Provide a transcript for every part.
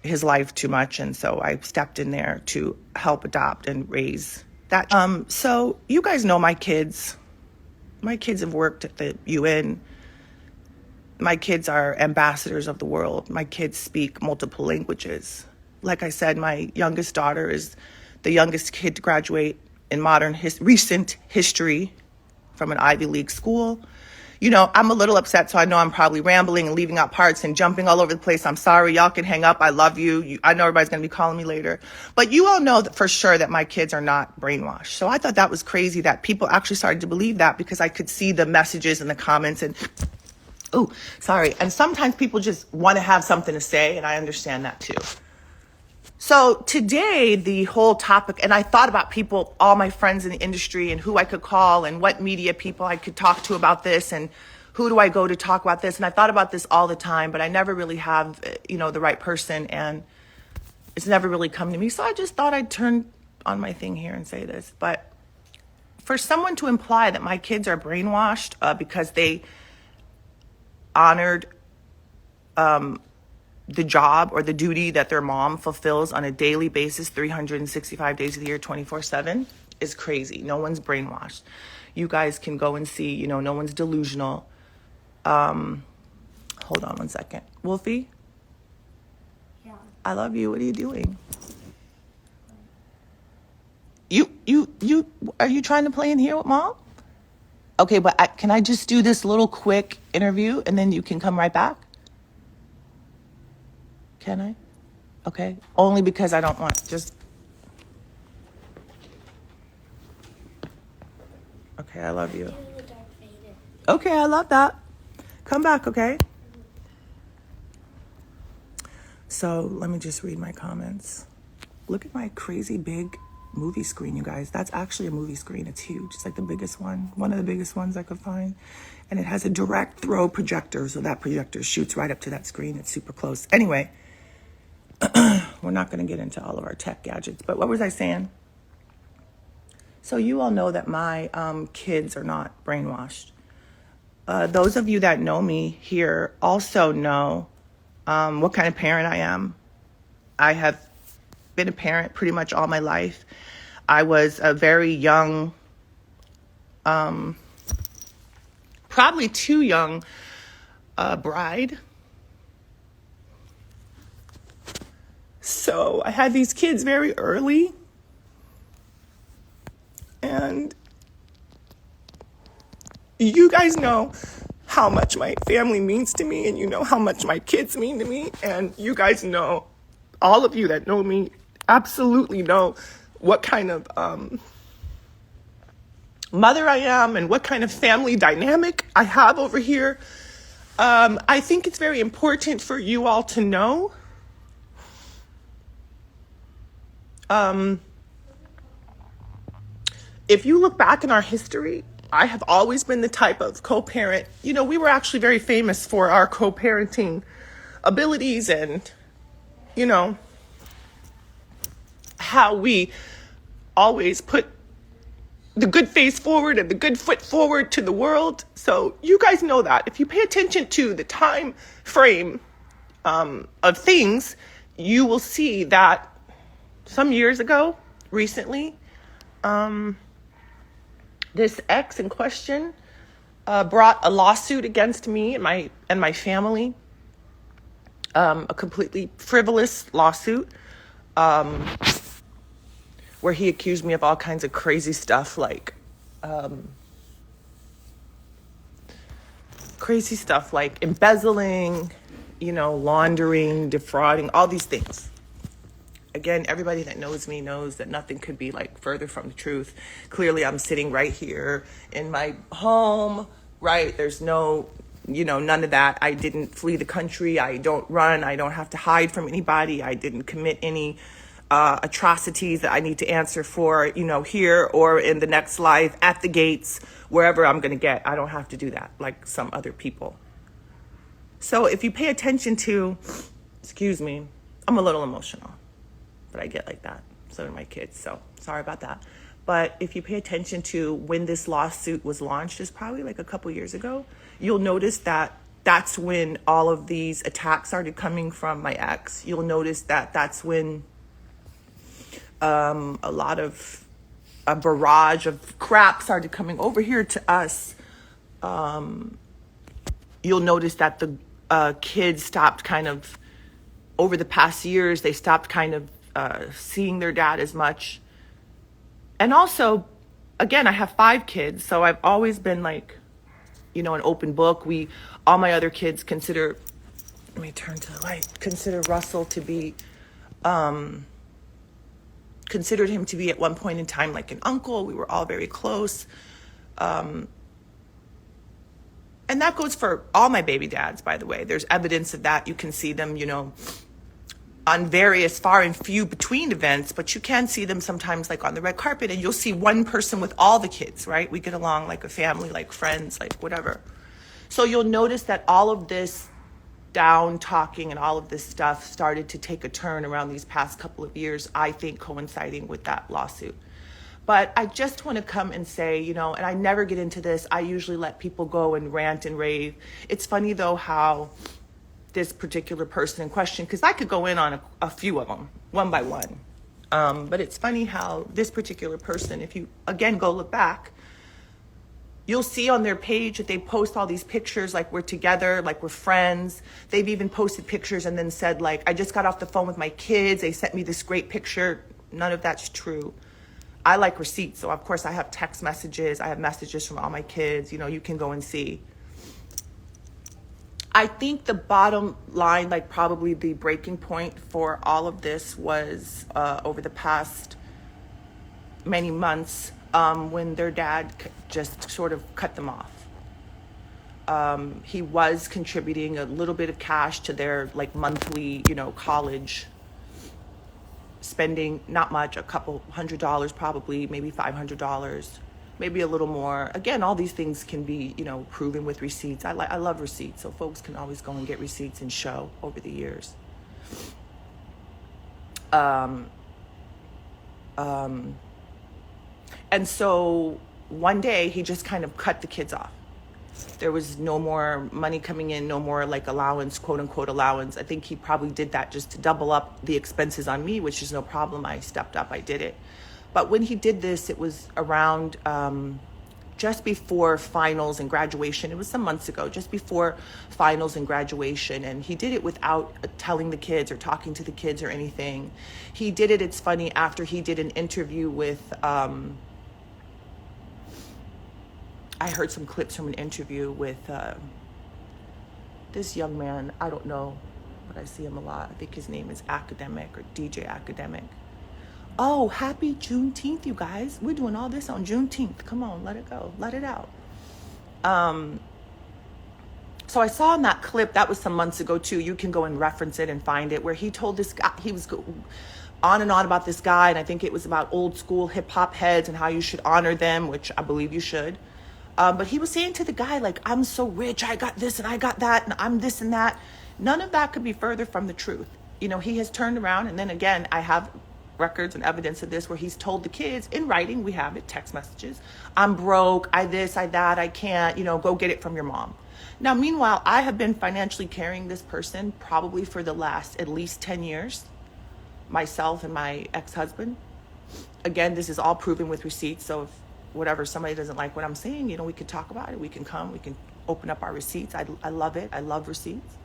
his life too much, and so I stepped in there to help adopt and raise that. So you guys know my kids. My kids have worked at the UN. My kids are ambassadors of the world. My kids speak multiple languages. Like I said, my youngest daughter is the youngest kid to graduate in recent history from an Ivy League school. You know, I'm a little upset, so I know I'm probably rambling and leaving out parts and jumping all over the place. I'm sorry. Y'all can hang up. I love you. I know everybody's going to be calling me later. But you all know that for sure that my kids are not brainwashed. So I thought that was crazy that people actually started to believe that, because I could see the messages and the comments and, oh, sorry. And sometimes people just want to have something to say, and I understand that too. So today, the whole topic, and I thought about people, all my friends in the industry, and who I could call and what media people I could talk to about this, and who do I go to talk about this. And I thought about this all the time, but I never really have, the right person, and it's never really come to me. So I just thought I'd turn on my thing here and say this. But for someone to imply that my kids are brainwashed because they honored the job or the duty that their mom fulfills on a daily basis, 365 days of the year, 24/7, is crazy. No one's brainwashed. You guys can go and see, no one's delusional. Hold on one second. Wolfie? Yeah. I love you. What are you doing? You, are you trying to play in here with mom? Okay, but can I just do this little quick interview and then you can come right back? Can I? Okay. Only because I don't want just. Okay, I love you. Okay, I love that. Come back, okay? So let me just read my comments. Look at my crazy big movie screen, you guys. That's actually a movie screen. It's huge. It's like the biggest one of the biggest ones I could find. And it has a direct throw projector, so that projector shoots right up to that screen. It's super close. Anyway, we're not going to get into all of our tech gadgets, but what was I saying? So you all know that my kids are not brainwashed. Those of you that know me here also know what kind of parent I am. I have been a parent pretty much all my life. I was a very young, probably too young bride. So I had these kids very early, and you guys know how much my family means to me, and you know how much my kids mean to me, and you guys know, all of you that know me absolutely know what kind of mother I am and what kind of family dynamic I have over here. I think it's very important for you all to know if you look back in our history, I have always been the type of co-parent. We were actually very famous for our co-parenting abilities and, how we always put the good face forward and the good foot forward to the world. So you guys know that. If you pay attention to the time frame of things, you will see that some years ago, recently, this ex in question brought a lawsuit against me and my family, a completely frivolous lawsuit, where he accused me of all kinds of crazy stuff, like embezzling, laundering, defrauding, all these things. Again, everybody that knows me knows that nothing could be further from the truth. Clearly, I'm sitting right here in my home, right? There's no, none of that. I didn't flee the country. I don't run. I don't have to hide from anybody. I didn't commit any atrocities that I need to answer for, here or in the next life, at the gates, wherever I'm going to get. I don't have to do that like some other people. So if you pay attention to, excuse me, I'm a little emotional. But I get like that. So do my kids. So sorry about that. But if you pay attention to when this lawsuit was launched, it's probably a couple years ago, you'll notice that that's when all of these attacks started coming from my ex. You'll notice that that's when a lot of a barrage of crap started coming over here to us. You'll notice that the kids stopped kind of, over the past years, they stopped kind of seeing their dad as much. And also, again, I have 5 kids, so I've always been like, an open book. All my other kids consider, let me turn to the light, consider Russell to be, considered him to be at one point in time like an uncle. We were all very close. And that goes for all my baby dads, by the way. There's evidence of that. You can see them, on various far and few between events, but you can see them sometimes like on the red carpet, and you'll see one person with all the kids, right? We get along like a family, like friends, like whatever. So you'll notice that all of this down talking and all of this stuff started to take a turn around these past couple of years, I think coinciding with that lawsuit. But I just want to come and say, and I never get into this. I usually let people go and rant and rave. It's funny though how this particular person in question, because I could go in on a few of them, one by one. But it's funny how this particular person, if you, again, go look back, you'll see on their page that they post all these pictures like we're together, like we're friends. They've even posted pictures and then said like, I just got off the phone with my kids. They sent me this great picture. None of that's true. I like receipts. So of course I have text messages. I have messages from all my kids. You can go and see. I think the bottom line, like probably the breaking point for all of this was over the past many months when their dad just sort of cut them off. He was contributing a little bit of cash to their like monthly, college spending, not much, a couple $100 probably, maybe $500. Maybe a little more. Again, all these things can be, proven with receipts. I love receipts, so folks can always go and get receipts and show over the years. And so one day he just kind of cut the kids off. There was no more money coming in, no more like allowance, quote unquote allowance. I think he probably did that just to double up the expenses on me, which is no problem. I stepped up, I did it. But when he did this, it was around just before finals and graduation. It was some months ago, just before finals and graduation. And he did it without telling the kids or talking to the kids or anything. He did it, it's funny, after he did an interview with, I heard some clips from an interview with this young man. I don't know, but I see him a lot. I think his name is Academic or DJ Academic. Oh, happy Juneteenth, you guys. We're doing all this on Juneteenth. Come on, let it go. Let it out. So I saw in that clip, that was some months ago too. You can go and reference it and find it, where he told this guy, he was on and on about this guy. And I think it was about old school hip hop heads and how you should honor them, which I believe you should. But he was saying to the guy, like, I'm so rich. I got this and I got that and I'm this and that. None of that could be further from the truth. He has turned around. And then again, I have records and evidence of this where he's told the kids in writing, we have it, text messages, I'm broke, I this, I that, I can't, go get it from your mom. Now, meanwhile, I have been financially carrying this person probably for the last at least 10 years, myself and my ex-husband. Again, this is all proven with receipts. So if whatever, somebody doesn't like what I'm saying, we could talk about it. We can come, we can open up our receipts. I love it. I love receipts.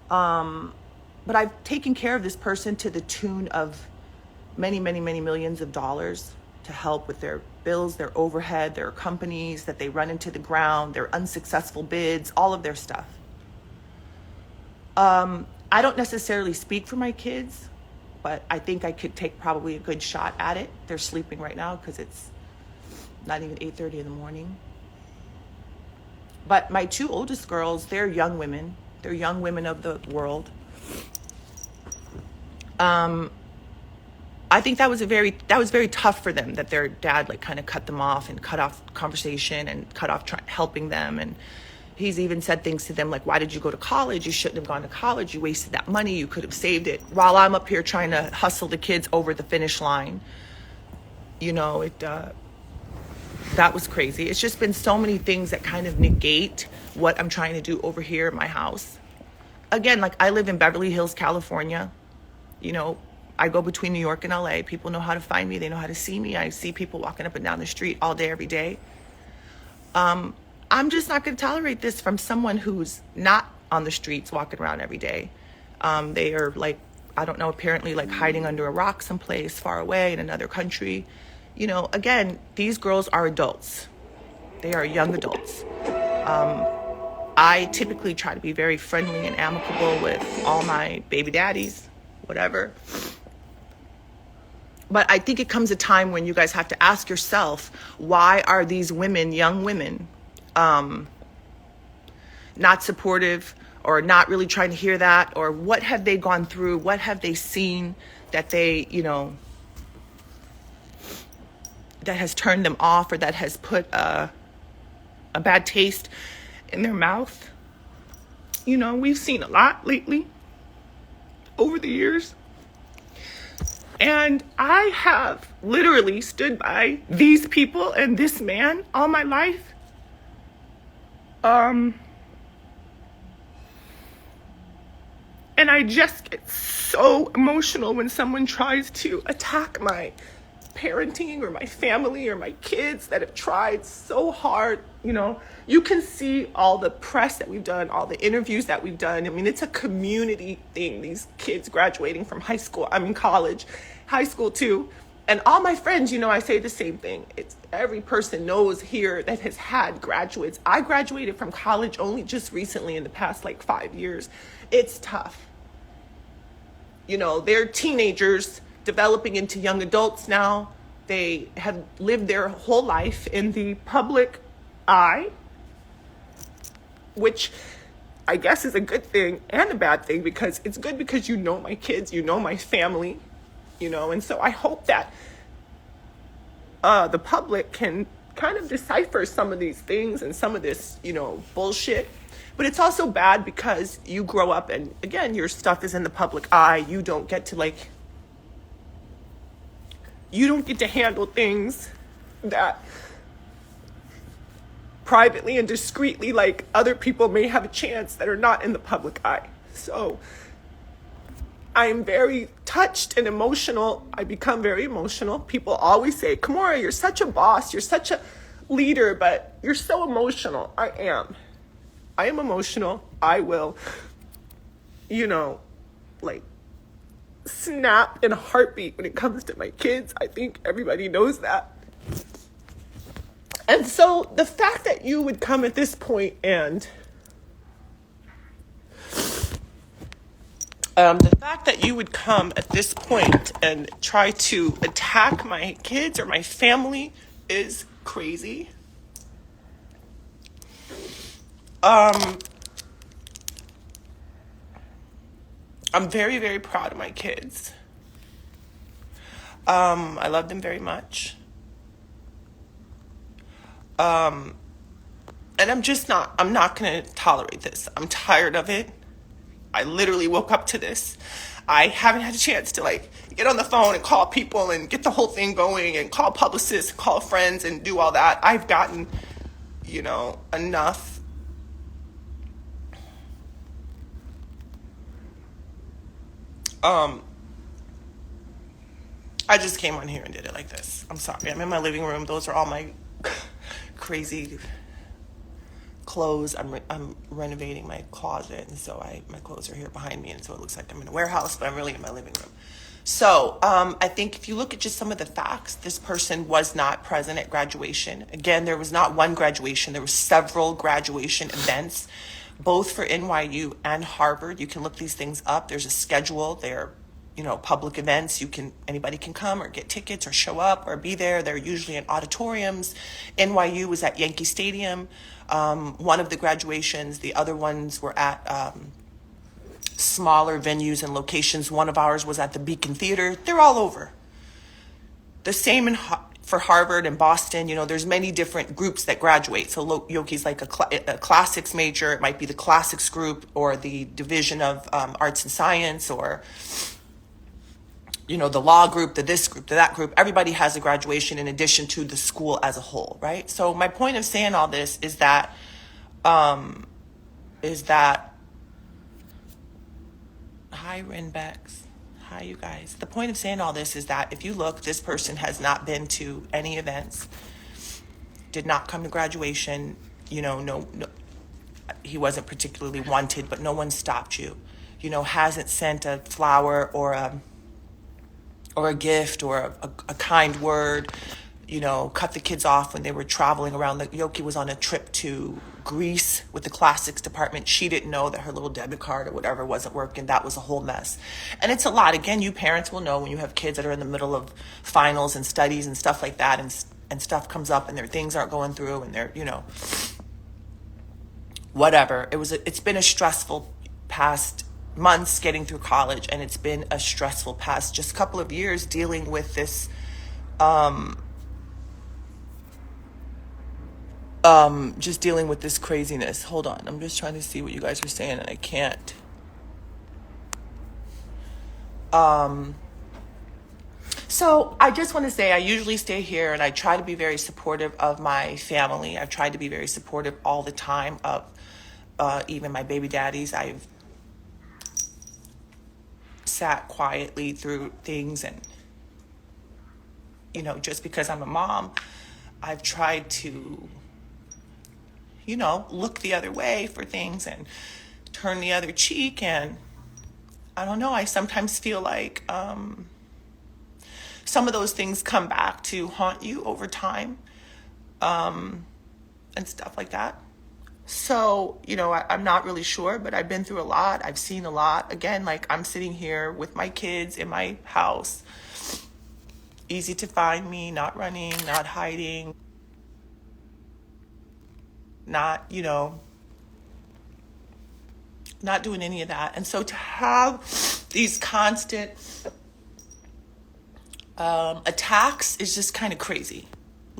But I've taken care of this person to the tune of many, many, many millions of dollars to help with their bills, their overhead, their companies that they run into the ground, their unsuccessful bids, all of their stuff. I don't necessarily speak for my kids, but I think I could take probably a good shot at it. They're sleeping right now because it's not even 8:30 in the morning. But my 2 oldest girls, they're young women. They're young women of the world. I think that was very tough for them, that their dad like kind of cut them off and cut off conversation and cut off helping them. And he's even said things to them like, why did you go to college? You shouldn't have gone to college. You wasted that money. You could have saved it. While I'm up here trying to hustle the kids over the finish line. That was crazy. It's just been so many things that kind of negate what I'm trying to do over here in my house. Again, like I live in Beverly Hills, California. You know, I go between New York and LA. People know how to find me. They know how to see me. I see people walking up and down the street all day, every day. I'm just not going to tolerate this from someone who's not on the streets walking around every day. They are like, I don't know, apparently like hiding under a rock someplace far away in another country. You know, again, these girls are adults. They are young adults. I typically try to be very friendly and amicable with all my baby daddies, whatever. But I think it comes a time when you guys have to ask yourself, why are these women, young women, not supportive or not really trying to hear that? Or what have they gone through? What have they seen that they, you know, that has turned them off or that has put a bad taste in their mouth? You know, we've seen a lot lately over the years. And I have literally stood by these people and this man all my life. And I just get so emotional when someone tries to attack my parenting or my family or my kids that have tried so hard. You know, you can see all the press that we've done, all the interviews that we've done. I mean, it's a community thing. These kids graduating from college, high school too. And all my friends, you know, I say the same thing. It's every person knows here that has had graduates. I graduated from college only just recently in the past like 5 years. It's tough. You know, they're teenagers developing into young adults now. They have lived their whole life in the public eye, which I guess is a good thing and a bad thing, because it's good because you know my kids, you know my family, you know, and so I hope that the public can kind of decipher some of these things and some of this, you know, bullshit. But it's also bad because you grow up and, again, your stuff is in the public eye. You don't get to handle things that privately and discreetly, like other people may have a chance that are not in the public eye. So I'm very touched and emotional. I become very emotional. People always say, Kimora, you're such a boss. You're such a leader, but you're so emotional. I am emotional. I will, you know, like snap in a heartbeat when it comes to my kids. I think everybody knows that. And so the fact that you would come at this point and try to attack my kids or my family is crazy. I'm very, very proud of my kids. I love them very much. And I'm not going to tolerate this. I'm tired of it. I literally woke up to this. I haven't had a chance to get on the phone and call people and get the whole thing going and call publicists, and call friends and do all that. I've gotten, enough. I just came on here and did it like this. I'm sorry. I'm in my living room. Those are all my crazy clothes. I'm renovating my closet, and so my clothes are here behind me, and so it looks like I'm in a warehouse, but I'm really in my living room. So I think if you look at just some of the facts, this person was not present at graduation. Again, there was not one graduation. There were several graduation events, both for NYU and Harvard. You can look these things up. There's a schedule. They're public events. Anybody can come or get tickets or show up or be there. They're usually in auditoriums. NYU was at Yankee Stadium. One of the graduations, the other ones were at smaller venues and locations. One of ours was at the Beacon Theater. They're all over. The same for Harvard and Boston. There's many different groups that graduate. So Yoki's like a classics major. It might be the classics group or the division of arts and science, or the law group, this group, that group. Everybody has a graduation in addition to the school as a whole, right? So my point of saying all this is that is that, hi, Renbex. Hi, you guys. The point of saying all this is that if you look, this person has not been to any events, did not come to graduation, no, he wasn't particularly wanted, but no one stopped you. Hasn't sent a flower or a gift or a kind word, cut the kids off when they were traveling around. Yoki was on a trip to Greece with the classics department. She didn't know that her little debit card or whatever wasn't working. That was a whole mess. And it's a lot. Again, you parents will know when you have kids that are in the middle of finals and studies and stuff like that, and stuff comes up and their things aren't going through and they're, whatever. It's been a stressful past months getting through college, and it's been a stressful past just couple of years dealing with this just dealing with this craziness. Hold on, I'm just trying to see what you guys are saying and I can't. So I just want to say I usually stay here and I try to be very supportive of my family. I've tried to be very supportive all the time of even my baby daddies. I've sat quietly through things, and just because I'm a mom, I've tried to look the other way for things and turn the other cheek. And I don't know, I sometimes feel like some of those things come back to haunt you over time, and stuff like that. So, I'm not really sure, but I've been through a lot. I've seen a lot. Again, like, I'm sitting here with my kids in my house. Easy to find me, not running, not hiding, not, not doing any of that. And so to have these constant attacks is just kind of crazy.